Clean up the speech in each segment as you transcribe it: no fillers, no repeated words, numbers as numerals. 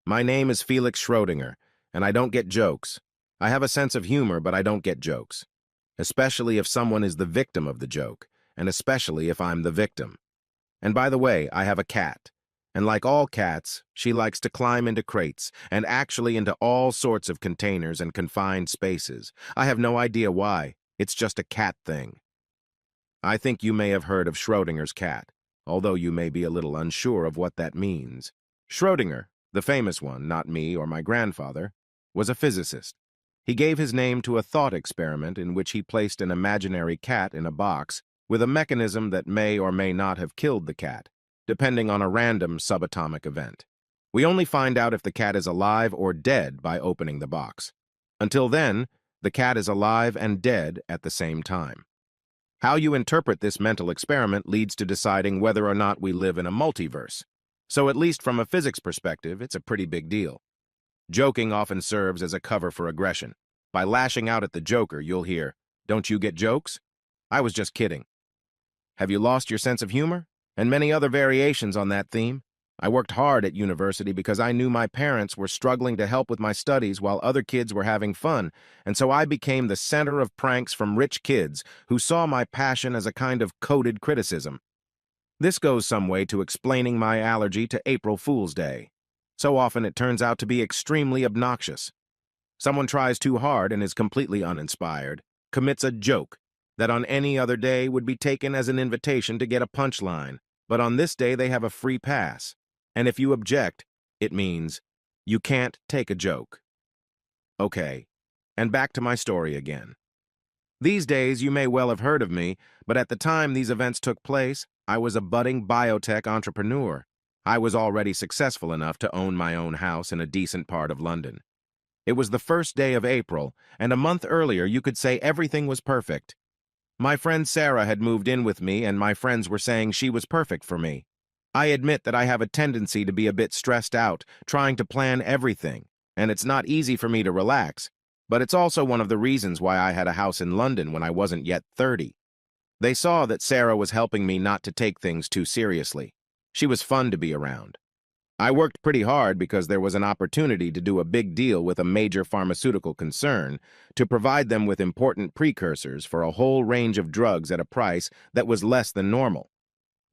My name is Felix Schrodinger, and I don't get jokes. I have a sense of humor, but I don't get jokes. Especially if someone is the victim of the joke, and especially if I'm the victim. And by the way, I have a cat. And like all cats, she likes to climb into crates, and actually into all sorts of containers and confined spaces. I have no idea why. It's just a cat thing. I think you may have heard of Schrodinger's cat, although you may be a little unsure of what that means. Schrodinger, the famous one, not me or my grandfather, was a physicist. He gave his name to a thought experiment in which he placed an imaginary cat in a box with a mechanism that may or may not have killed the cat, depending on a random subatomic event. We only find out if the cat is alive or dead by opening the box. Until then, the cat is alive and dead at the same time. How you interpret this mental experiment leads to deciding whether or not we live in a multiverse. So at least from a physics perspective, it's a pretty big deal. Joking often serves as a cover for aggression. By lashing out at the joker, you'll hear, "Don't you get jokes? I was just kidding." Have you lost your sense of humor? And many other variations on that theme. I worked hard at university because I knew my parents were struggling to help with my studies while other kids were having fun, and so I became the center of pranks from rich kids who saw my passion as a kind of coded criticism. This goes some way to explaining my allergy to April Fool's Day. So often it turns out to be extremely obnoxious. Someone tries too hard and is completely uninspired, commits a joke that on any other day would be taken as an invitation to get a punchline, but on this day they have a free pass. And if you object, it means you can't take a joke. Okay, and back to my story again. These days, you may well have heard of me, but at the time these events took place, I was a budding biotech entrepreneur. I was already successful enough to own my own house in a decent part of London. It was the first day of April, and a month earlier you could say everything was perfect. My friend Sarah had moved in with me, and my friends were saying she was perfect for me. I admit that I have a tendency to be a bit stressed out, trying to plan everything, and it's not easy for me to relax, but it's also one of the reasons why I had a house in London when I wasn't yet 30. They saw that Sarah was helping me not to take things too seriously. She was fun to be around. I worked pretty hard because there was an opportunity to do a big deal with a major pharmaceutical concern to provide them with important precursors for a whole range of drugs at a price that was less than normal.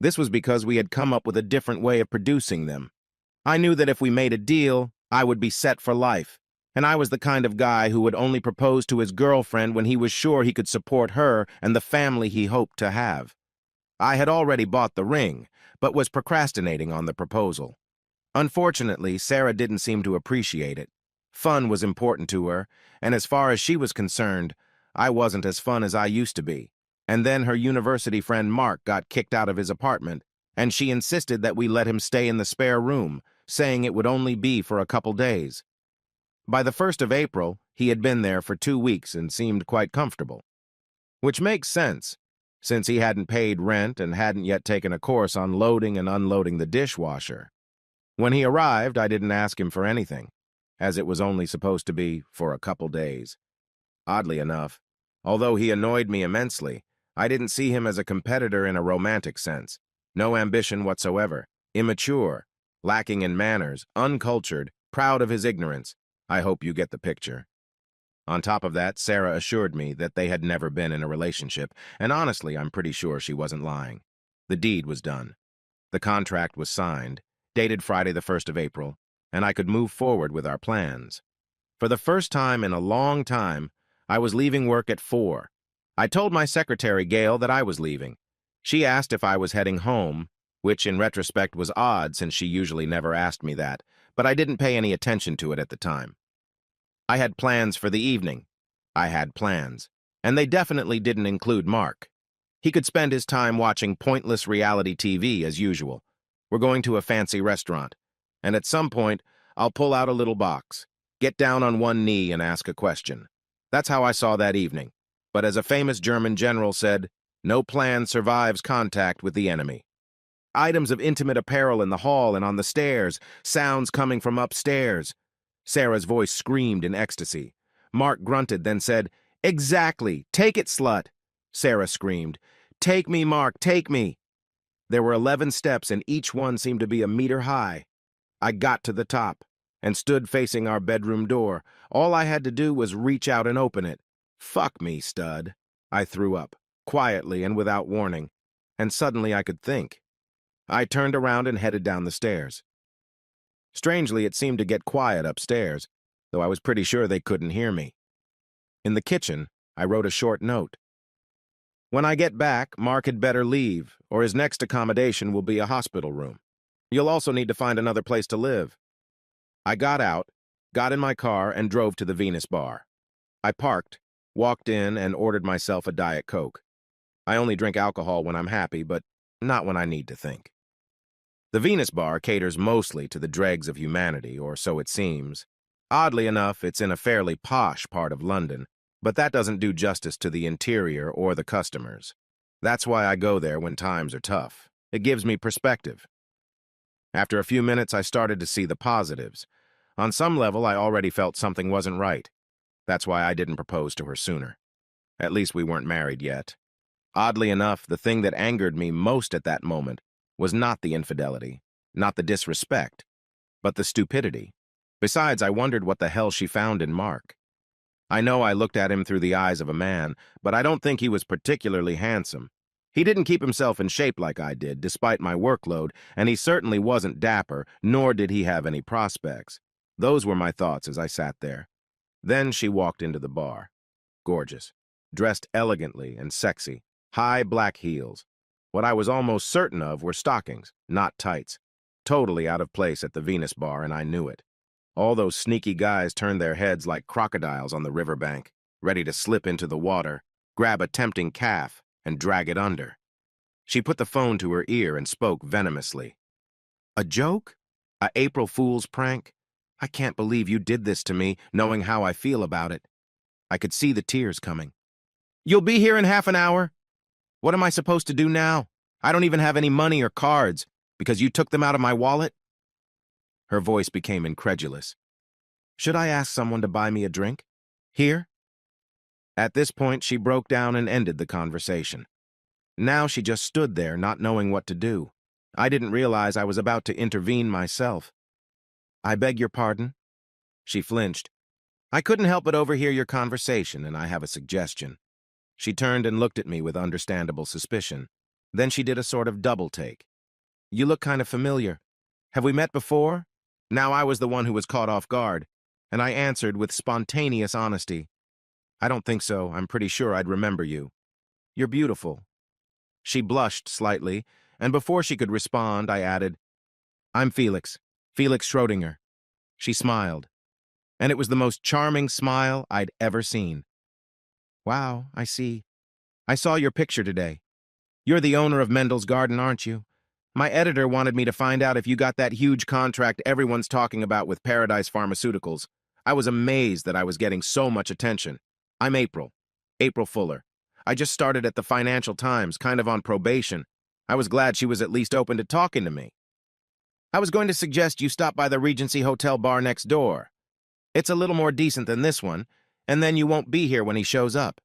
This was because we had come up with a different way of producing them. I knew that if we made a deal, I would be set for life, and I was the kind of guy who would only propose to his girlfriend when he was sure he could support her and the family he hoped to have. I had already bought the ring, but was procrastinating on the proposal. Unfortunately, Sarah didn't seem to appreciate it. Fun was important to her, and as far as she was concerned, I wasn't as fun as I used to be. And then her university friend Mark got kicked out of his apartment, and she insisted that we let him stay in the spare room, saying it would only be for a couple days. By the 1st of April, he had been there for 2 weeks and seemed quite comfortable. Which makes sense, since he hadn't paid rent and hadn't yet taken a course on loading and unloading the dishwasher. When he arrived, I didn't ask him for anything, as it was only supposed to be for a couple days. Oddly enough, although he annoyed me immensely, I didn't see him as a competitor in a romantic sense. No ambition whatsoever, immature, lacking in manners, uncultured, proud of his ignorance. I hope you get the picture. On top of that, Sarah assured me that they had never been in a relationship, and honestly, I'm pretty sure she wasn't lying. The deed was done. The contract was signed, dated Friday the 1st of April, and I could move forward with our plans. For the first time in a long time, I was leaving work at 4. I told my secretary, Gail, that I was leaving. She asked if I was heading home, which in retrospect was odd since she usually never asked me that, but I didn't pay any attention to it at the time. I had plans for the evening. I had plans, and they definitely didn't include Mark. He could spend his time watching pointless reality TV as usual. We're going to a fancy restaurant, and at some point, I'll pull out a little box, get down on one knee and ask a question. That's how I saw that evening. But as a famous German general said, no plan survives contact with the enemy. Items of intimate apparel in the hall and on the stairs, sounds coming from upstairs. Sarah's voice screamed in ecstasy. Mark grunted, then said, "Exactly, take it, slut." Sarah screamed, "Take me, Mark, take me." There were 11 steps, and each one seemed to be a meter high. I got to the top, and stood facing our bedroom door. All I had to do was reach out and open it. Fuck me, stud. I threw up, quietly and without warning, and suddenly I could think. I turned around and headed down the stairs. Strangely, it seemed to get quiet upstairs, though I was pretty sure they couldn't hear me. In the kitchen, I wrote a short note. When I get back, Mark had better leave, or his next accommodation will be a hospital room. You'll also need to find another place to live. I got out, got in my car, and drove to the Venus Bar. I parked, walked in, and ordered myself a Diet Coke. I only drink alcohol when I'm happy, but not when I need to think. The Venus Bar caters mostly to the dregs of humanity, or so it seems. Oddly enough, it's in a fairly posh part of London, but that doesn't do justice to the interior or the customers. That's why I go there when times are tough. It gives me perspective. After a few minutes, I started to see the positives. On some level, I already felt something wasn't right. That's why I didn't propose to her sooner. At least we weren't married yet. Oddly enough, the thing that angered me most at that moment was not the infidelity, not the disrespect, but the stupidity. Besides, I wondered what the hell she found in Mark. I know I looked at him through the eyes of a man, but I don't think he was particularly handsome. He didn't keep himself in shape like I did, despite my workload, and he certainly wasn't dapper, nor did he have any prospects. Those were my thoughts as I sat there. Then she walked into the bar. Gorgeous, dressed elegantly and sexy, high black heels. What I was almost certain of were stockings, not tights. Totally out of place at the Venus Bar, and I knew it. All those sneaky guys turned their heads like crocodiles on the riverbank, ready to slip into the water, grab a tempting calf, and drag it under. She put the phone to her ear and spoke venomously. A joke? A April Fool's prank? I can't believe you did this to me, knowing how I feel about it. I could see the tears coming. You'll be here in half an hour? What am I supposed to do now? I don't even have any money or cards, because you took them out of my wallet? Her voice became incredulous. Should I ask someone to buy me a drink? Here? At this point, she broke down and ended the conversation. Now she just stood there, not knowing what to do. I didn't realize I was about to intervene myself. I beg your pardon? She flinched. I couldn't help but overhear your conversation, and I have a suggestion. She turned and looked at me with understandable suspicion. Then she did a sort of double take. You look kind of familiar. Have we met before? Now I was the one who was caught off guard, and I answered with spontaneous honesty. I don't think so. I'm pretty sure I'd remember you. You're beautiful. She blushed slightly, and before she could respond, I added, I'm Felix Schrodinger. She smiled, and it was the most charming smile I'd ever seen. Wow, I see. I saw your picture today. You're the owner of Mendel's Garden, aren't you? My editor wanted me to find out if you got that huge contract everyone's talking about with Paradise Pharmaceuticals. I was amazed that I was getting so much attention. I'm April Fuller. I just started at the Financial Times, kind of on probation. I was glad she was at least open to talking to me. I was going to suggest you stop by the Regency Hotel bar next door. It's a little more decent than this one, and then you won't be here when he shows up.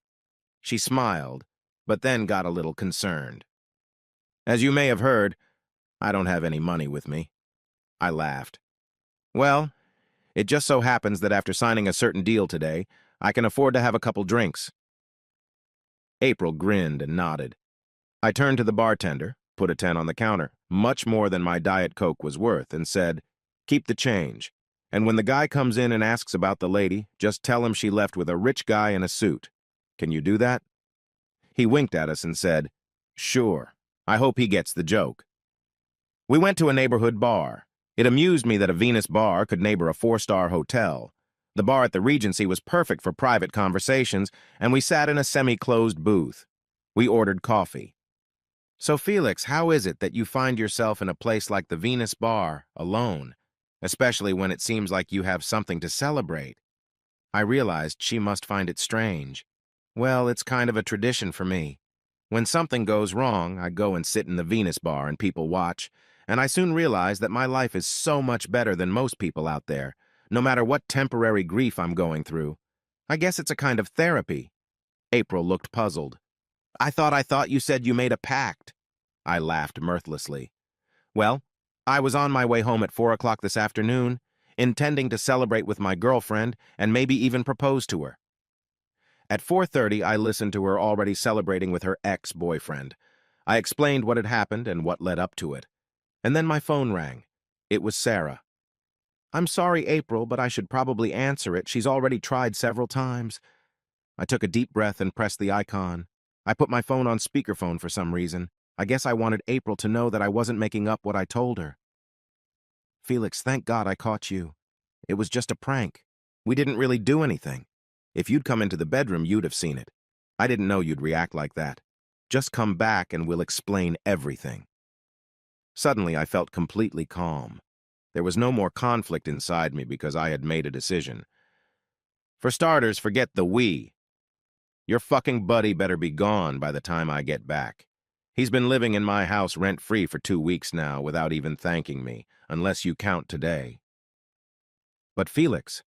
She smiled, but then got a little concerned. As you may have heard, I don't have any money with me. I laughed. Well, it just so happens that after signing a certain deal today, I can afford to have a couple drinks. April grinned and nodded. I turned to the bartender, put a 10 on the counter, much more than my Diet Coke was worth, and said, keep the change. And when the guy comes in and asks about the lady, just tell him she left with a rich guy in a suit. Can you do that? He winked at us and said, sure. I hope he gets the joke. We went to a neighborhood bar. It amused me that a Venus bar could neighbor a 4-star hotel. The bar at the Regency was perfect for private conversations, and we sat in a semi-closed booth. We ordered coffee. So, Felix, how is it that you find yourself in a place like the Venus Bar, alone, especially when it seems like you have something to celebrate? I realized she must find it strange. Well, it's kind of a tradition for me. When something goes wrong, I go and sit in the Venus Bar and people watch, and I soon realize that my life is so much better than most people out there, no matter what temporary grief I'm going through. I guess it's a kind of therapy. April looked puzzled. I thought you said you made a pact. I laughed mirthlessly. Well, I was on my way home at 4 o'clock this afternoon. intending to celebrate with my girlfriend and maybe even propose to her. At 4:30, I listened to her already celebrating with her ex-boyfriend. I explained what had happened and what led up to it. And then my phone rang. It was Sarah. "I'm sorry, April, but I should probably answer it. She's already tried several times." I took a deep breath and pressed the icon. I put my phone on speakerphone for some reason. I guess I wanted April to know that I wasn't making up what I told her. "Felix, thank God I caught you. It was just a prank. We didn't really do anything. If you'd come into the bedroom, you'd have seen it. I didn't know you'd react like that. Just come back and we'll explain everything." Suddenly, I felt completely calm. There was no more conflict inside me because I had made a decision. For starters, forget the we. Your fucking buddy better be gone by the time I get back. He's been living in my house rent-free for 2 weeks now without even thanking me, unless you count today. "But Felix."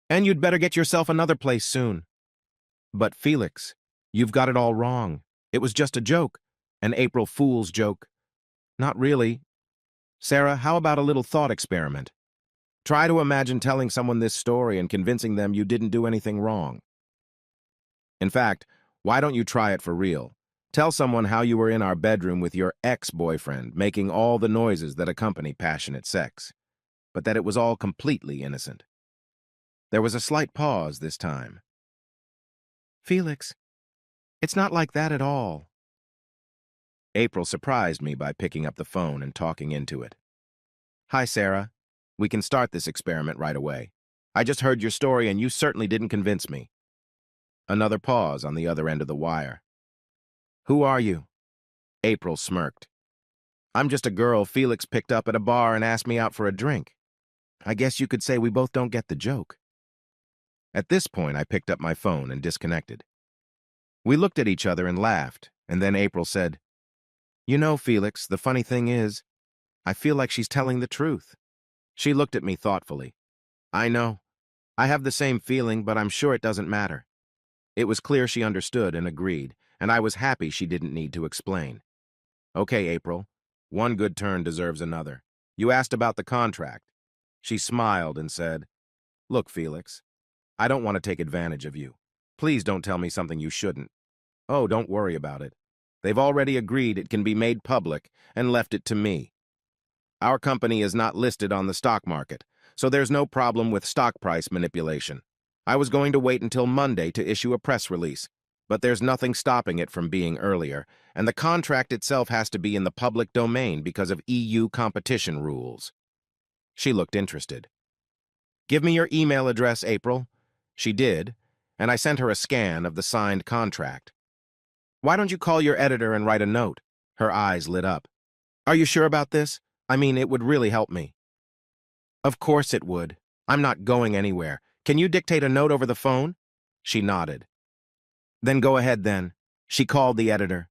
"And you'd better get yourself another place soon." "But Felix, you've got it all wrong. It was just a joke. An April Fool's joke." "Not really. Sarah, how about a little thought experiment? Try to imagine telling someone this story and convincing them you didn't do anything wrong. In fact, why don't you try it for real? Tell someone how you were in our bedroom with your ex-boyfriend, making all the noises that accompany passionate sex, but that it was all completely innocent." There was a slight pause this time. "Felix, it's not like that at all." April surprised me by picking up the phone and talking into it. "Hi, Sarah. We can start this experiment right away. I just heard your story and you certainly didn't convince me." Another pause on the other end of the wire. "Who are you?" April smirked. "I'm just a girl Felix picked up at a bar and asked me out for a drink. I guess you could say we both don't get the joke." At this point, I picked up my phone and disconnected. We looked at each other and laughed, and then April said, "You know, Felix, the funny thing is, I feel like she's telling the truth." She looked at me thoughtfully. "I know. I have the same feeling, but I'm sure it doesn't matter." It was clear she understood and agreed, and I was happy she didn't need to explain. "Okay, April. One good turn deserves another. You asked about the contract." She smiled and said, "Look, Felix, I don't want to take advantage of you. Please don't tell me something you shouldn't. Oh, don't worry about it. They've already agreed it can be made public and left it to me. Our company is not listed on the stock market, so there's no problem with stock price manipulation. I was going to wait until Monday to issue a press release, but there's nothing stopping it from being earlier, and the contract itself has to be in the public domain because of EU competition rules." She looked interested. "Give me your email address, April." She did, and I sent her a scan of the signed contract. "Why don't you call your editor and write a note?" Her eyes lit up. "Are you sure about this? I mean, it would really help me." "Of course it would. I'm not going anywhere. Can you dictate a note over the phone?" She nodded. "Then go ahead then." She called the editor.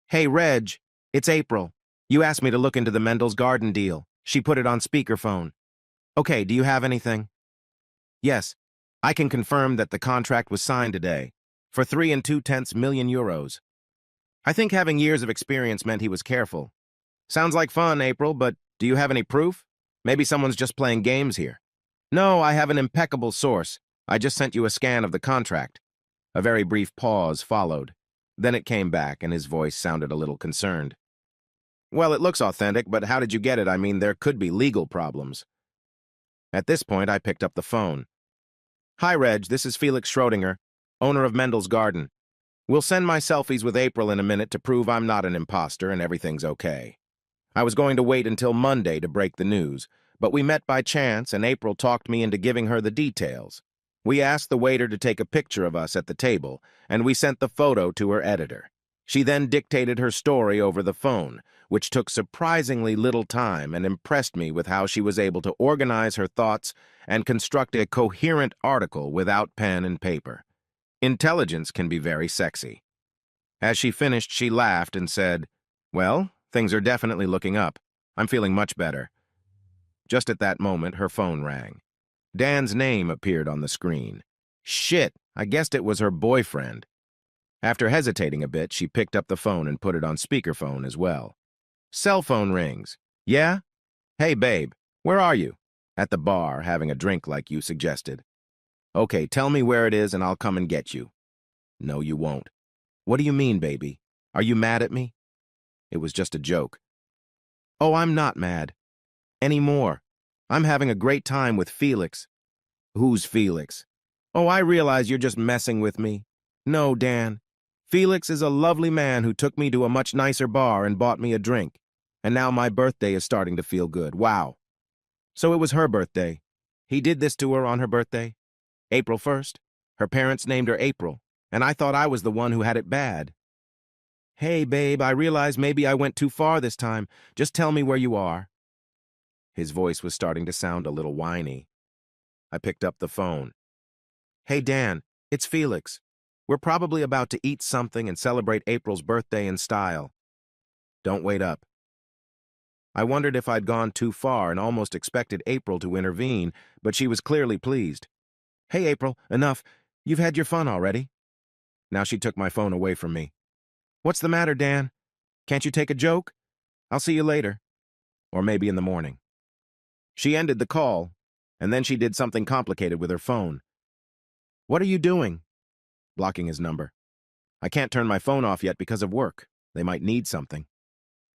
"Hey, Reg, it's April. You asked me to look into the Mendel's Garden deal." She put it on speakerphone. "Okay, do you have anything?" "Yes, I can confirm that the contract was signed today for 3.2 million euros. I think having years of experience meant he was careful. Sounds like fun, April, but do you have any proof? Maybe someone's just playing games here." "No, I have an impeccable source. I just sent you a scan of the contract." A very brief pause followed. Then it came back, and his voice sounded a little concerned. "Well, it looks authentic, but how did you get it? I mean, there could be legal problems." At this point, I picked up the phone. "Hi, Reg, this is Felix Schrodinger, owner of Mendel's Garden. We'll send my selfies with April in a minute to prove I'm not an imposter and everything's okay. I was going to wait until Monday to break the news, but we met by chance and April talked me into giving her the details. We asked the waiter to take a picture of us at the table, and we sent the photo to her editor. She then dictated her story over the phone, which took surprisingly little time and impressed me with how she was able to organize her thoughts and construct a coherent article without pen and paper. Intelligence can be very sexy. As she finished, she laughed and said, "Well, things are definitely looking up. I'm feeling much better." Just at that moment, her phone rang. Dan's name appeared on the screen. Shit, I guessed it was her boyfriend. After hesitating a bit, she picked up the phone and put it on speakerphone as well. Cell phone rings. "Yeah? Hey, babe, where are you?" At the bar, having a drink like you suggested. Okay, tell me where it is and I'll come and get you. No, you won't. What do you mean, baby? Are you mad at me? It was just a joke. Oh, I'm not mad. Anymore. I'm having a great time with Felix. Who's Felix? Oh, I realize you're just messing with me. No, Dan. Felix is a lovely man who took me to a much nicer bar and bought me a drink. And now my birthday is starting to feel good. Wow. So it was her birthday. He did this to her on her birthday? April 1st. Her parents named her April, and I thought I was the one who had it bad. Hey, babe, I realize maybe I went too far this time. Just tell me where you are. His voice was starting to sound a little whiny. I picked up the phone. Hey, Dan, it's Felix. We're probably about to eat something and celebrate April's birthday in style. Don't wait up. I wondered if I'd gone too far and almost expected April to intervene, but she was clearly pleased. Hey, April, enough. You've had your fun already. Now she took my phone away from me. What's the matter, Dan? Can't you take a joke? I'll see you later. Or maybe in the morning. She ended the call, and then she did something complicated with her phone. What are you doing? Blocking his number. I can't turn my phone off yet because of work. They might need something.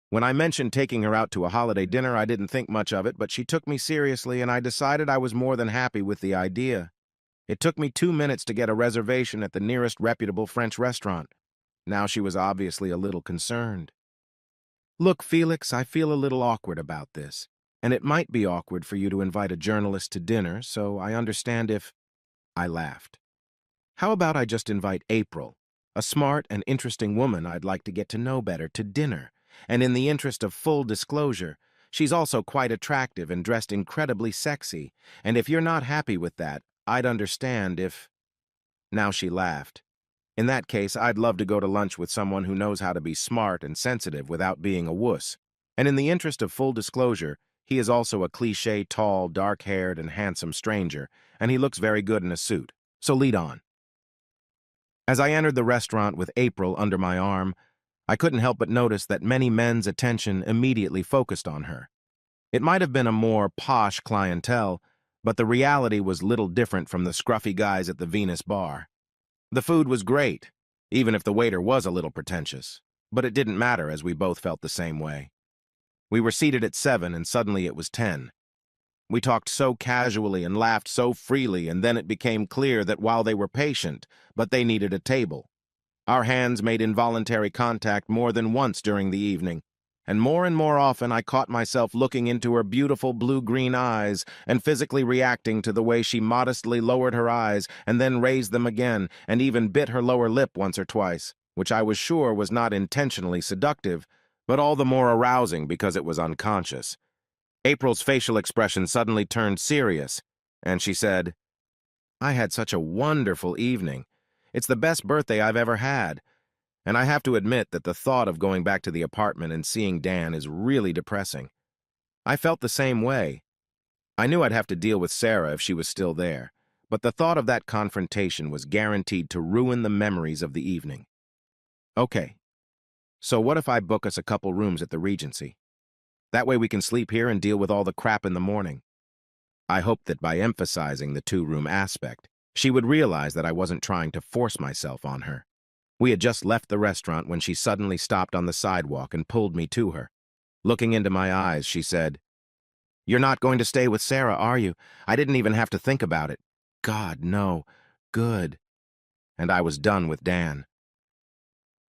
When I mentioned taking her out to a holiday dinner, I didn't think much of it, but she took me seriously, and I decided I was more than happy with the idea. It took me 2 minutes to get a reservation at the nearest reputable French restaurant. Now she was obviously a little concerned. Look, Felix, I feel a little awkward about this, and it might be awkward for you to invite a journalist to dinner, so I understand if... I laughed. How about I just invite April, a smart and interesting woman I'd like to get to know better, to dinner, and in the interest of full disclosure, she's also quite attractive and dressed incredibly sexy, and if you're not happy with that, I'd understand if... Now she laughed. In that case, I'd love to go to lunch with someone who knows how to be smart and sensitive without being a wuss. And in the interest of full disclosure, he is also a cliché, tall, dark-haired, and handsome stranger, and he looks very good in a suit. So lead on. As I entered the restaurant with April under my arm, I couldn't help but notice that many men's attention immediately focused on her. It might have been a more posh clientele, but the reality was little different from the scruffy guys at the Venus bar. The food was great, even if the waiter was a little pretentious, but it didn't matter as we both felt the same way. We were seated at 7 and suddenly it was 10. We talked so casually and laughed so freely, and then it became clear that while they were patient, but they needed a table. Our hands made involuntary contact more than once during the evening, and more often I caught myself looking into her beautiful blue-green eyes and physically reacting to the way she modestly lowered her eyes and then raised them again and even bit her lower lip once or twice, which I was sure was not intentionally seductive, but all the more arousing because it was unconscious. April's facial expression suddenly turned serious, and she said, I had such a wonderful evening. It's the best birthday I've ever had. And I have to admit that the thought of going back to the apartment and seeing Dan is really depressing. I felt the same way. I knew I'd have to deal with Sarah if she was still there, but the thought of that confrontation was guaranteed to ruin the memories of the evening. Okay, so what if I book us a couple rooms at the Regency? That way we can sleep here and deal with all the crap in the morning. I hoped that by emphasizing the 2-room aspect, she would realize that I wasn't trying to force myself on her. We had just left the restaurant when she suddenly stopped on the sidewalk and pulled me to her. Looking into my eyes, she said, You're not going to stay with Sarah, are you? I didn't even have to think about it. God, no. Good. And I was done with Dan.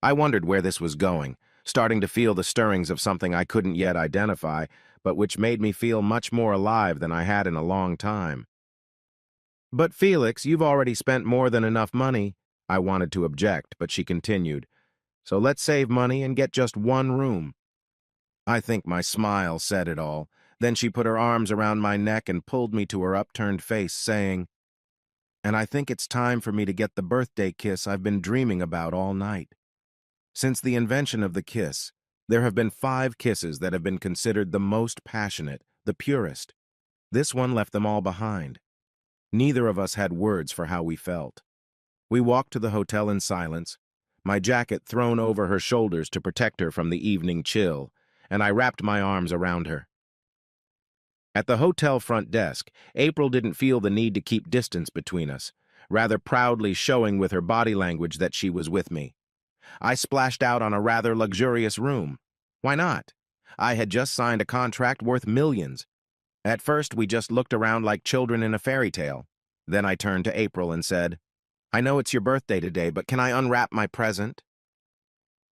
I wondered where this was going, starting to feel the stirrings of something I couldn't yet identify, but which made me feel much more alive than I had in a long time. But Felix, you've already spent more than enough money. I wanted to object, but she continued, So let's save money and get just 1 room. I think my smile said it all. Then she put her arms around my neck and pulled me to her upturned face, saying, And I think it's time for me to get the birthday kiss I've been dreaming about all night. Since the invention of the kiss, there have been 5 kisses that have been considered the most passionate, the purest. This one left them all behind. Neither of us had words for how we felt. We walked to the hotel in silence, my jacket thrown over her shoulders to protect her from the evening chill, and I wrapped my arms around her. At the hotel front desk, April didn't feel the need to keep distance between us, rather proudly showing with her body language that she was with me. I splashed out on a rather luxurious room. Why not? I had just signed a contract worth millions. At first, we just looked around like children in a fairy tale. Then I turned to April and said, "I know it's your birthday today, but can I unwrap my present?"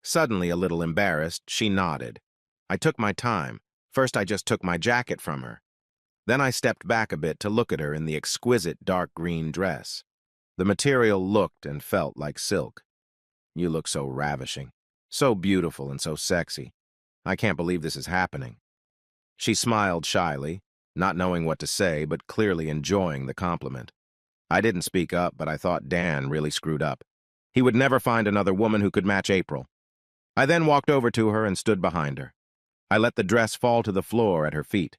Suddenly, a little embarrassed, she nodded. I took my time. First, I just took my jacket from her. Then I stepped back a bit to look at her in the exquisite dark green dress. The material looked and felt like silk. "You look so ravishing, so beautiful and so sexy. I can't believe this is happening." She smiled shyly, not knowing what to say, but clearly enjoying the compliment. I didn't speak up, but I thought Dan really screwed up. He would never find another woman who could match April. I then walked over to her and stood behind her. I let the dress fall to the floor at her feet.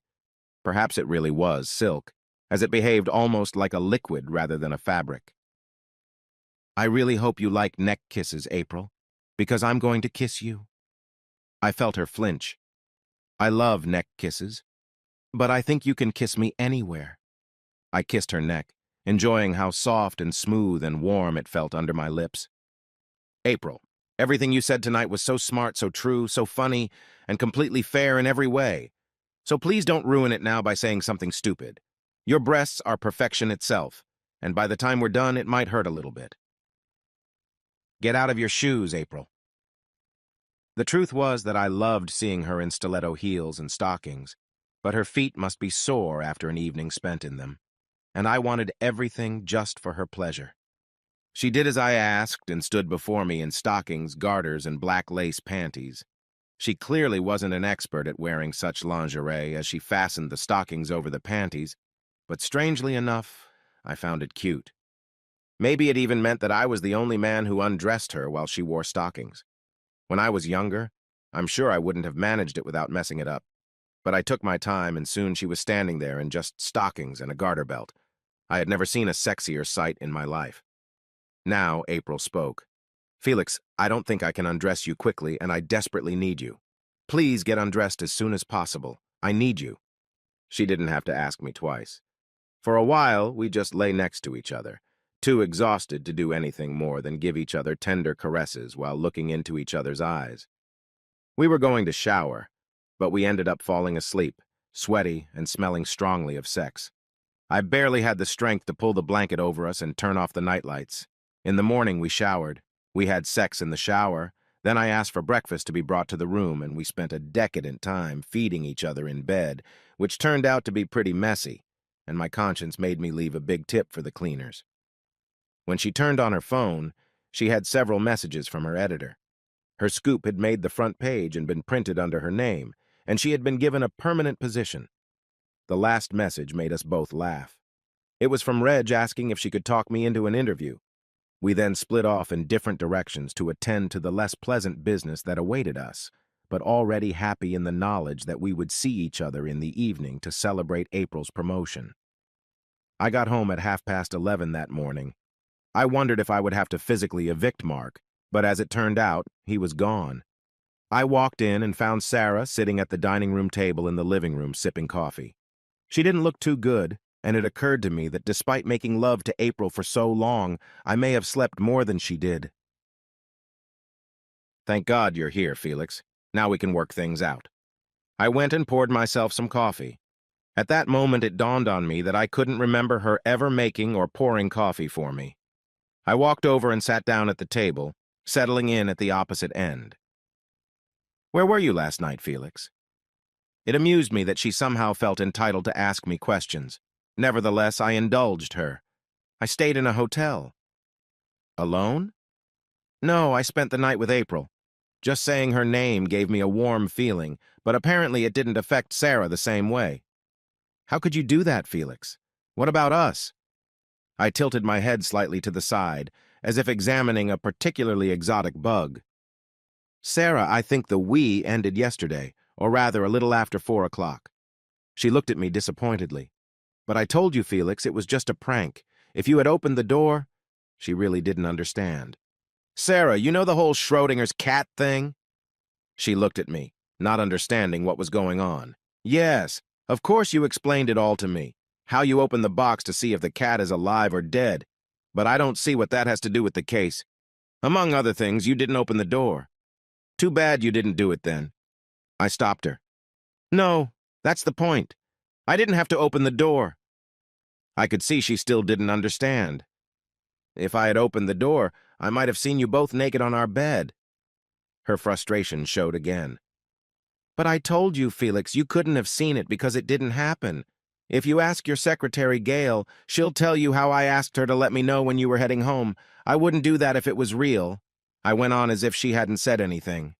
Perhaps it really was silk, as it behaved almost like a liquid rather than a fabric. "I really hope you like neck kisses, April, because I'm going to kiss you." I felt her flinch. "I love neck kisses, but I think you can kiss me anywhere." I kissed her neck, enjoying how soft and smooth and warm it felt under my lips. "April, everything you said tonight was so smart, so true, so funny, and completely fair in every way. So please don't ruin it now by saying something stupid. Your breasts are perfection itself, and by the time we're done, it might hurt a little bit." "Get out of your shoes, April." The truth was that I loved seeing her in stiletto heels and stockings, but her feet must be sore after an evening spent in them, and I wanted everything just for her pleasure. She did as I asked and stood before me in stockings, garters, and black lace panties. She clearly wasn't an expert at wearing such lingerie as she fastened the stockings over the panties, but strangely enough, I found it cute. Maybe it even meant that I was the only man who undressed her while she wore stockings. When I was younger, I'm sure I wouldn't have managed it without messing it up. But I took my time, and soon she was standing there in just stockings and a garter belt. I had never seen a sexier sight in my life. Now April spoke. "Felix, I don't think I can undress you quickly, and I desperately need you. Please get undressed as soon as possible. I need you." She didn't have to ask me twice. For a while, we just lay next to each other, too exhausted to do anything more than give each other tender caresses while looking into each other's eyes. We were going to shower, but we ended up falling asleep, sweaty and smelling strongly of sex. I barely had the strength to pull the blanket over us and turn off the nightlights. In the morning, we showered. We had sex in the shower. Then I asked for breakfast to be brought to the room, and we spent a decadent time feeding each other in bed, which turned out to be pretty messy, and my conscience made me leave a big tip for the cleaners. When she turned on her phone, she had several messages from her editor. Her scoop had made the front page and been printed under her name, and she had been given a permanent position. The last message made us both laugh. It was from Reg asking if she could talk me into an interview. We then split off in different directions to attend to the less pleasant business that awaited us, but already happy in the knowledge that we would see each other in the evening to celebrate April's promotion. I got home at 11:30 that morning. I wondered if I would have to physically evict Mark, but as it turned out, he was gone. I walked in and found Sarah sitting at the dining room table in the living room sipping coffee. She didn't look too good, and it occurred to me that despite making love to April for so long, I may have slept more than she did. "Thank God you're here, Felix. Now we can work things out." I went and poured myself some coffee. At that moment, it dawned on me that I couldn't remember her ever making or pouring coffee for me. I walked over and sat down at the table, settling in at the opposite end. "Where were you last night, Felix?" It amused me that she somehow felt entitled to ask me questions. Nevertheless, I indulged her. "I stayed in a hotel." "Alone?" "No, I spent the night with April. Just saying her name gave me a warm feeling, but apparently it didn't affect Sarah the same way." "How could you do that, Felix? What about us?" I tilted my head slightly to the side, as if examining a particularly exotic bug. "Sarah, I think the we ended yesterday, or rather a little after 4 o'clock. She looked at me disappointedly. "But I told you, Felix, it was just a prank. If you had opened the door—" She really didn't understand. "Sarah, you know the whole Schrodinger's cat thing?" She looked at me, not understanding what was going on. "Yes. Of course you explained it all to me, how you opened the box to see if the cat is alive or dead, but I don't see what that has to do with the case. Among other things, you didn't open the door. Too bad you didn't do it then. I stopped her. No, that's the point. I didn't have to open the door. I could see she still didn't understand. If I had opened the door, I might have seen you both naked on our bed. Her frustration showed again. But I told you, Felix, you couldn't have seen it because it didn't happen. If you ask your secretary, Gail, she'll tell you how I asked her to let me know when you were heading home. I wouldn't do that if it was real. I went on as if she hadn't said anything.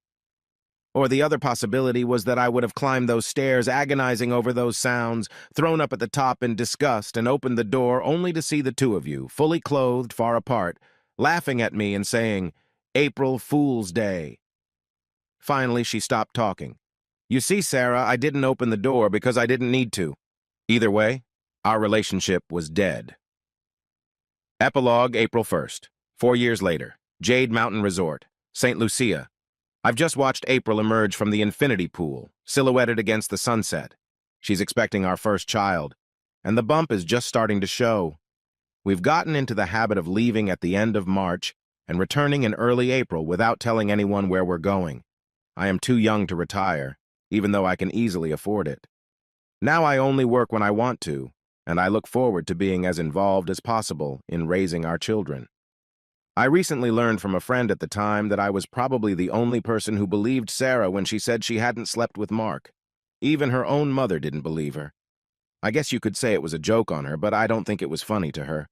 Or the other possibility was that I would have climbed those stairs, agonizing over those sounds, thrown up at the top in disgust, and opened the door only to see the two of you, fully clothed, far apart, laughing at me and saying, "April Fool's Day." Finally, she stopped talking. You see, Sarah, I didn't open the door because I didn't need to. Either way, our relationship was dead. Epilogue, April 1st. 4 years later. Jade Mountain Resort, St. Lucia. I've just watched April emerge from the infinity pool, silhouetted against the sunset. She's expecting our first child, and the bump is just starting to show. We've gotten into the habit of leaving at the end of March and returning in early April without telling anyone where we're going. I am too young to retire, even though I can easily afford it. Now I only work when I want to, and I look forward to being as involved as possible in raising our children. I recently learned from a friend at the time that I was probably the only person who believed Sarah when she said she hadn't slept with Mark. Even her own mother didn't believe her. I guess you could say it was a joke on her, but I don't think it was funny to her.